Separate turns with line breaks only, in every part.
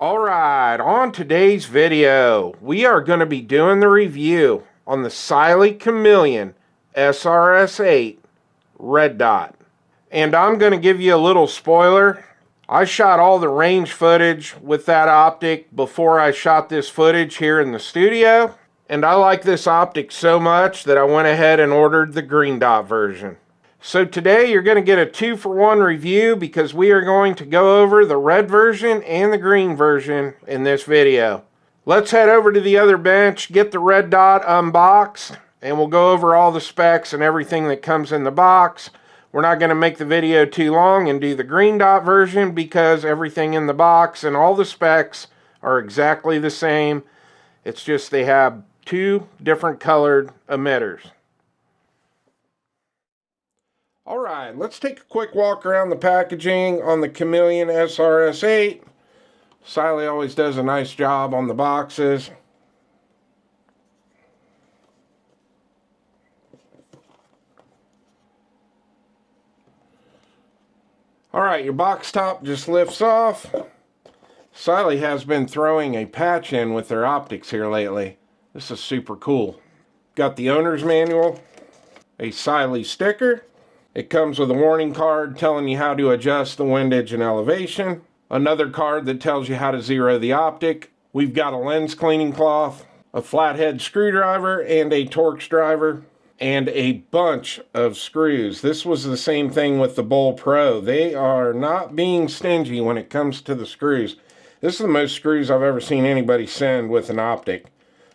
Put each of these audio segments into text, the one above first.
Alright, on today's video, we are going to be doing the review on the Cyelee Chameleon SRS8 red dot. And I'm going to give you a little spoiler. I shot all the range footage with that optic before I shot this footage here in the studio. And I like this optic so much that I went ahead and ordered the green dot version. So today you're going to get a 2-for-1 review because we are going to go over the red version and the green version in this video. Let's head over to the other bench, get the red dot unboxed, and we'll go over all the specs and everything that comes in the box. We're not going to make the video too long and do the green dot version because everything in the box and all the specs are exactly the same. It's just they have two different colored emitters. Alright, let's take a quick walk around the packaging on the Chameleon SRS8. Cyelee always does a nice job on the boxes. Alright, your box top just lifts off. Cyelee has been throwing a patch in with their optics here lately. This is super cool. Got the owner's manual, a Cyelee sticker. It comes with a warning card telling you how to adjust the windage and elevation. Another card that tells you how to zero the optic. We've got a lens cleaning cloth, a flathead screwdriver and a Torx driver, and a bunch of screws. This was the same thing with the Bull Pro. They are not being stingy when it comes to the screws. This is the most screws I've ever seen anybody send with an optic.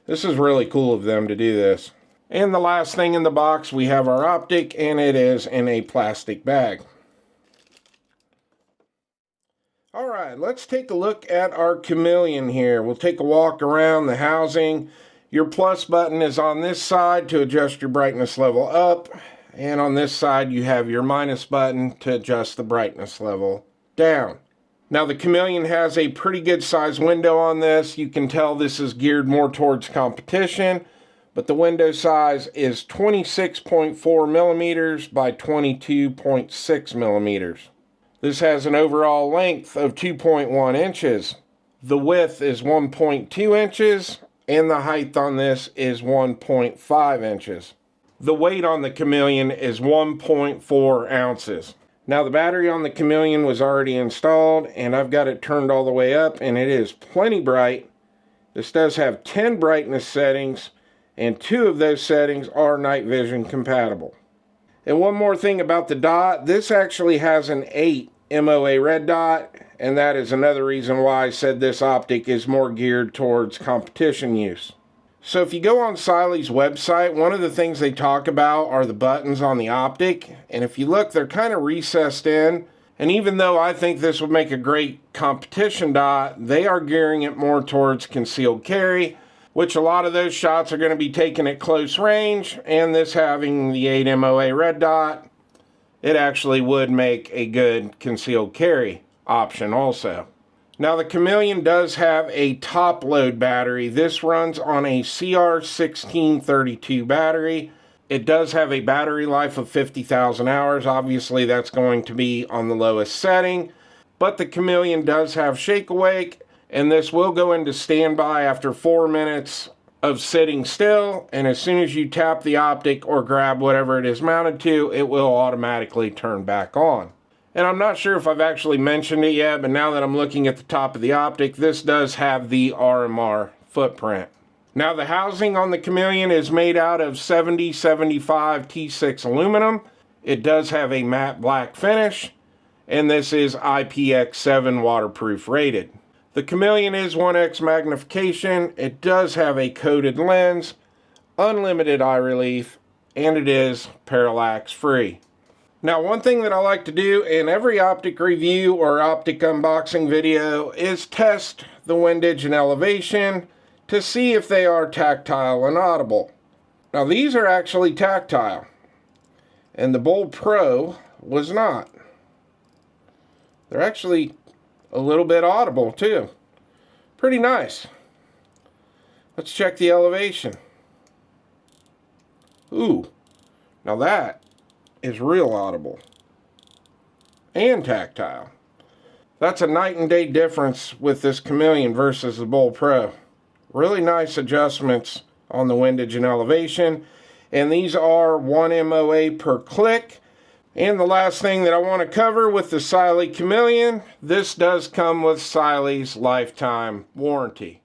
This is really cool of them to do this. And the last thing in the box, we have our optic, and it is in a plastic bag. Alright, let's take a look at our Chameleon here. We'll take a walk around the housing. Your plus button is on this side to adjust your brightness level up, and on this side you have your minus button to adjust the brightness level down. Now the Chameleon has a pretty good size window on this. You can tell this is geared more towards competition. But the window size is 26.4 millimeters by 22.6 millimeters. This has an overall length of 2.1 inches. The width is 1.2 inches, and the height on this is 1.5 inches. The weight on the Chameleon is 1.4 ounces. Now the battery on the Chameleon was already installed, and I've got it turned all the way up, and it is plenty bright. This does have 10 brightness settings, and 2 of those settings are night vision compatible. And one more thing about the dot, this actually has an 8 MOA red dot, and that is another reason why I said this optic is more geared towards competition use. So if you go on Cylee's website, one of the things they talk about are the buttons on the optic, and if you look, they're kind of recessed in. And even though I think this would make a great competition dot, they are gearing it more towards concealed carry, which a lot of those shots are going to be taken at close range, and this having the 8 MOA red dot, it actually would make a good concealed carry option also. Now the Chameleon does have a top load battery. This runs on a CR1632 battery. It does have a battery life of 50,000 hours. Obviously that's going to be on the lowest setting, but the Chameleon does have shake awake, and this will go into standby after 4 minutes of sitting still, and as soon as you tap the optic or grab whatever it is mounted to, it will automatically turn back on. And I'm not sure if I've actually mentioned it yet, but now that I'm looking at the top of the optic, this does have the RMR footprint. Now the housing on the Chameleon is made out of 7075 T6 aluminum. It does have a matte black finish, and this is IPX7 waterproof rated. The Chameleon is 1x magnification. It does have a coated lens, unlimited eye relief, and it is parallax free. Now one thing that I like to do in every optic review or optic unboxing video is test the windage and elevation to see if they are tactile and audible. Now these are actually tactile, and the Bull Pro was not. They're actually a little bit audible too. Pretty nice. Let's check the elevation. Ooh, now that is real audible and tactile. That's a night and day difference with this Chameleon versus the Bull Pro. Really nice adjustments on the windage and elevation. And these are 1 MOA per click. And the last thing that I want to cover with the Cyelee Chameleon, this does come with Cyelee's lifetime warranty.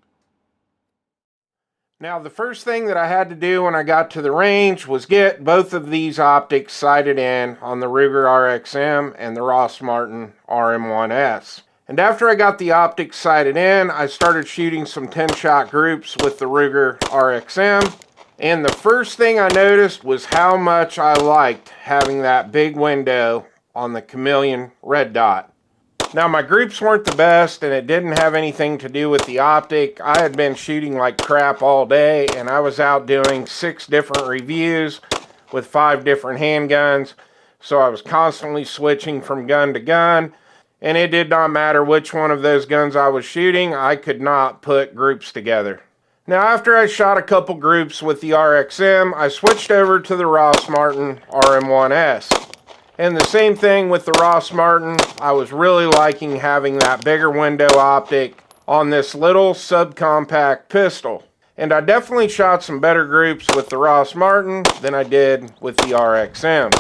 Now, the first thing that I had to do when I got to the range was get both of these optics sighted in on the Ruger RXM and the Ross Martin RM1S. And after I got the optics sighted in, I started shooting some 10-shot groups with the Ruger RXM. And the first thing I noticed was how much I liked having that big window on the Chameleon red dot. Now, my groups weren't the best, and it didn't have anything to do with the optic. I had been shooting like crap all day, and I was out doing 6 different reviews with 5 different handguns. So I was constantly switching from gun to gun, and it did not matter which one of those guns I was shooting, I could not put groups together. Now, after I shot a couple groups with the RXM, I switched over to the Ross Martin RM1S. And the same thing with the Ross Martin, I was really liking having that bigger window optic on this little subcompact pistol. And I definitely shot some better groups with the Ross Martin than I did with the RXM.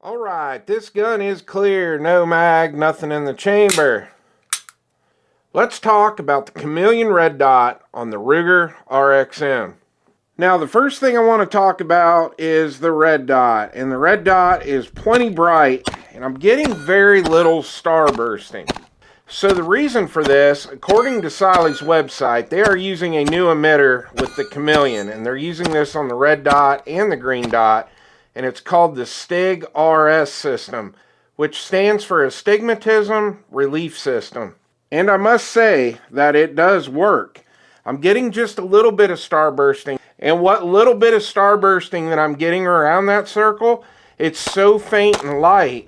Alright, this gun is clear, no mag, nothing in the chamber. Let's talk about the Chameleon red dot on the Ruger RXM. Now, the first thing I want to talk about is the red dot. And the red dot is plenty bright, and I'm getting very little starbursting. So the reason for this, according to Cyelee's website, they are using a new emitter with the Chameleon. And they're using this on the red dot and the green dot. And it's called the STIG-RS system, which stands for Astigmatism Relief System. And I must say that it does work. I'm getting just a little bit of starbursting. And what little bit of starbursting that I'm getting around that circle, it's so faint and light,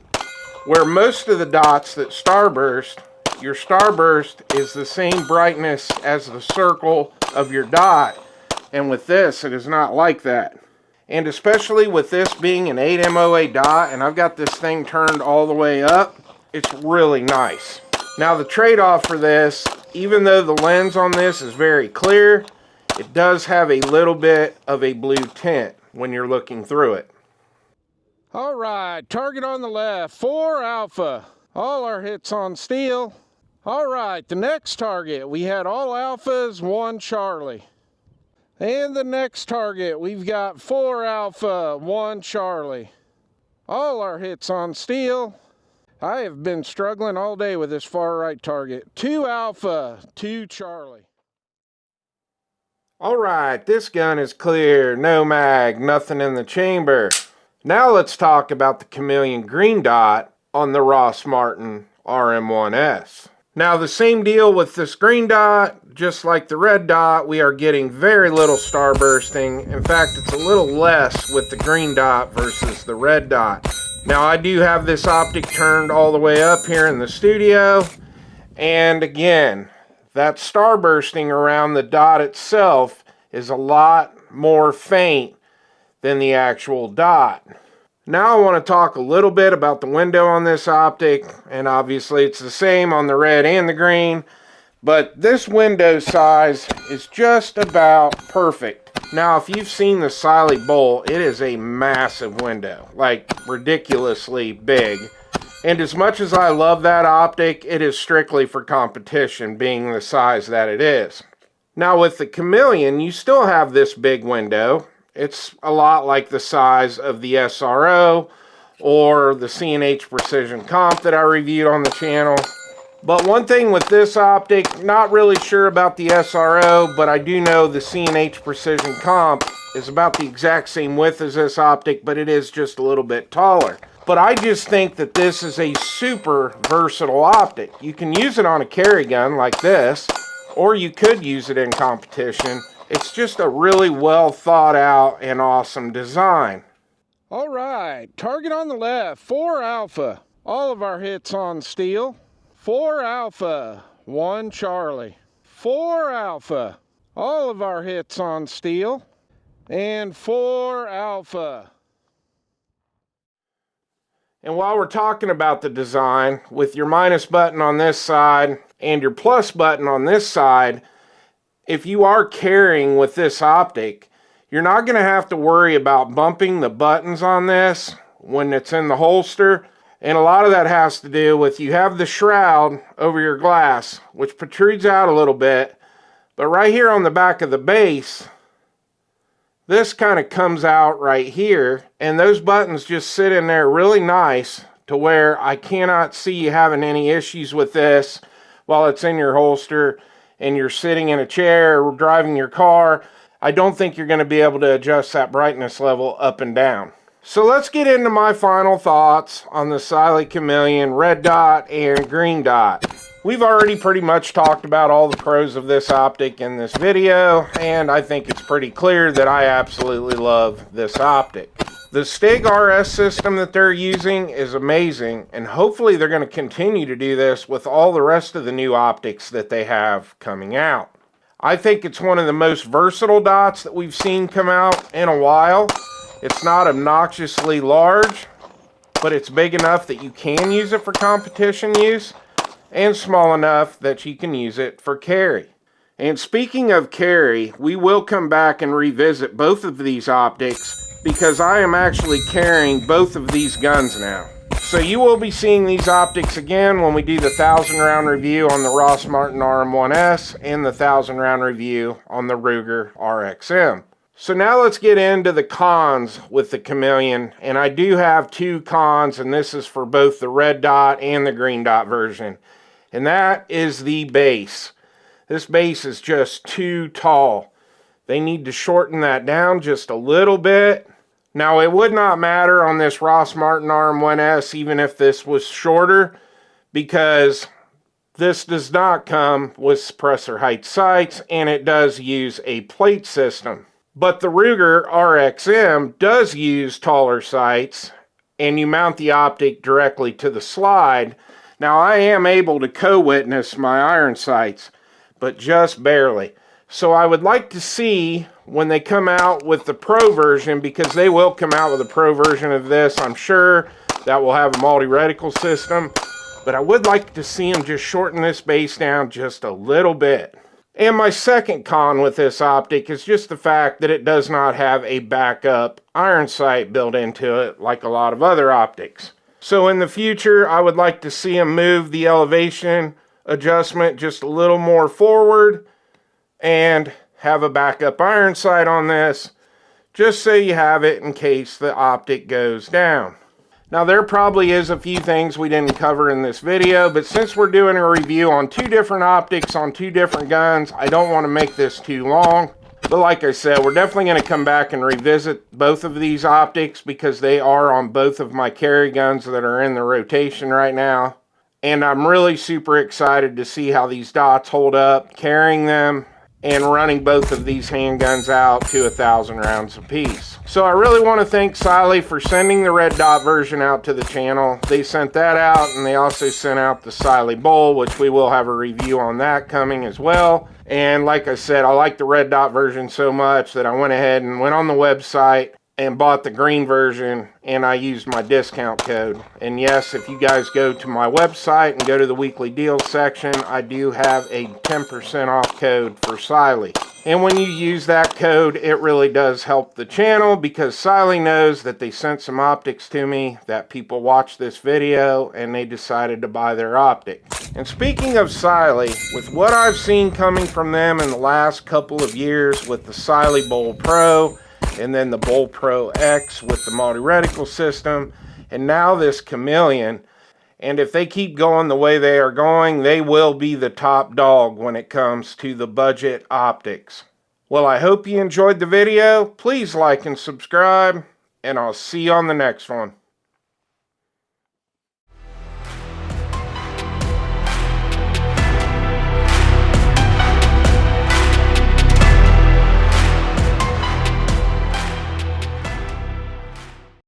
where most of the dots that starburst, your starburst is the same brightness as the circle of your dot. And with this, it is not like that. And especially with this being an 8 MOA dot, and I've got this thing turned all the way up, it's really nice. Now, the trade-off for this, even though the lens on this is very clear, it does have a little bit of a blue tint when you're looking through it. All right, target on the left, 4 Alpha. All our hits on steel. All right, the next target, we had all Alphas, 1 Charlie. And the next target, we've got 4 Alpha, 1 Charlie. All our hits on steel. I have been struggling all day with this far right target. 2 Alpha, 2 Charlie. All right, this gun is clear. No mag, nothing in the chamber. Now let's talk about the Chameleon green dot on the Ross Martin RM1S. Now, the same deal with this green dot, just like the red dot, we are getting very little starbursting. In fact, it's a little less with the green dot versus the red dot. Now, I do have this optic turned all the way up here in the studio. And again, that starbursting around the dot itself is a lot more faint than the actual dot. Now I want to talk a little bit about the window on this optic, and obviously it's the same on the red and the green, but this window size is just about perfect. Now, if you've seen the Cyelee Bull, it is a massive window, like ridiculously big. And as much as I love that optic, it is strictly for competition, being the size that it is. Now with the Chameleon, you still have this big window. It's a lot like the size of the SRO or the C&H Precision Comp that I reviewed on the channel. But one thing with this optic, not really sure about the SRO, but I do know the C&H Precision Comp is about the exact same width as this optic, but it is just a little bit taller. But I just think that this is a super versatile optic. You can use it on a carry gun like this, or you could use it in competition. It's just a really well thought out and awesome design. All right, target on the left, 4 Alpha. All of our hits on steel. 4 Alpha, 1 Charlie. 4 Alpha. all of our hits on steel, and 4 alpha. And while we're talking about the design, with your minus button on this side and your plus button on this side, if you are carrying with this optic, you're not going to have to worry about bumping the buttons on this when it's in the holster. And a lot of that has to do with you have the shroud over your glass, which protrudes out a little bit. But right here on the back of the base, this kind of comes out right here. And those buttons just sit in there really nice to where I cannot see you having any issues with this while it's in your holster and you're sitting in a chair or driving your car. I don't think you're going to be able to adjust that brightness level up and down. So let's get into my final thoughts on the Cyelee Chameleon red dot and green dot. We've already pretty much talked about all the pros of this optic in this video, and I think it's pretty clear that I absolutely love this optic. The Stig RS system that they're using is amazing, and hopefully they're going to continue to do this with all the rest of the new optics that they have coming out. I think it's one of the most versatile dots that we've seen come out in a while. It's not obnoxiously large, but it's big enough that you can use it for competition use, and small enough that you can use it for carry. And speaking of carry, we will come back and revisit both of these optics because I am actually carrying both of these guns now. So you will be seeing these optics again when we do the 1,000 round review on the Ross Martin RM1S and the 1,000 round review on the Ruger RXM. So now let's get into the cons with the Chameleon, and I do have 2 cons, and this is for both the red dot and the green dot version, and that is the base. This base is just too tall. They need to shorten that down just a little bit. Now it would not matter on this Ross Martin RM1S even if this was shorter, because this does not come with suppressor height sights, and it does use a plate system. But the Ruger RXM does use taller sights, and you mount the optic directly to the slide. Now I am able to co-witness my iron sights, but just barely. So I would like to see when they come out with the Pro version, because they will come out with a Pro version of this, I'm sure, that will have a multi-reticle system. But I would like to see them just shorten this base down just a little bit. And my second con with this optic is just the fact that it does not have a backup iron sight built into it like a lot of other optics. So in the future, I would like to see them move the elevation adjustment just a little more forward and have a backup iron sight on this, just so you have it in case the optic goes down. Now there probably is a few things we didn't cover in this video, but since we're doing a review on 2 different optics on 2 different guns, I don't want to make this too long. But like I said, we're definitely going to come back and revisit both of these optics because they are on both of my carry guns that are in the rotation right now. And I'm really super excited to see how these dots hold up carrying them and running both of these handguns out to 1,000 rounds apiece. So I really want to thank Cyelee for sending the red dot version out to the channel. They sent that out, and they also sent out the Cyelee Bowl, which we will have a review on that coming as well. And like I said, I like the red dot version so much that I went ahead and went on the website and bought the green version, and I used my discount code. And yes, if you guys go to my website and go to the weekly deals section, I do have a 10% off code for Cyelee. And when you use that code, it really does help the channel, because Cyelee knows that they sent some optics to me that people watched this video and they decided to buy their optic. And speaking of Cyelee, with what I've seen coming from them in the last couple of years with the Cyelee Bowl Pro, and then the Bowl Pro X with the multi-reticle system, and now this Chameleon, and if they keep going the way they are going, they will be the top dog when it comes to the budget optics. Well, I hope you enjoyed the video. Please like and subscribe, and I'll see you on the next one.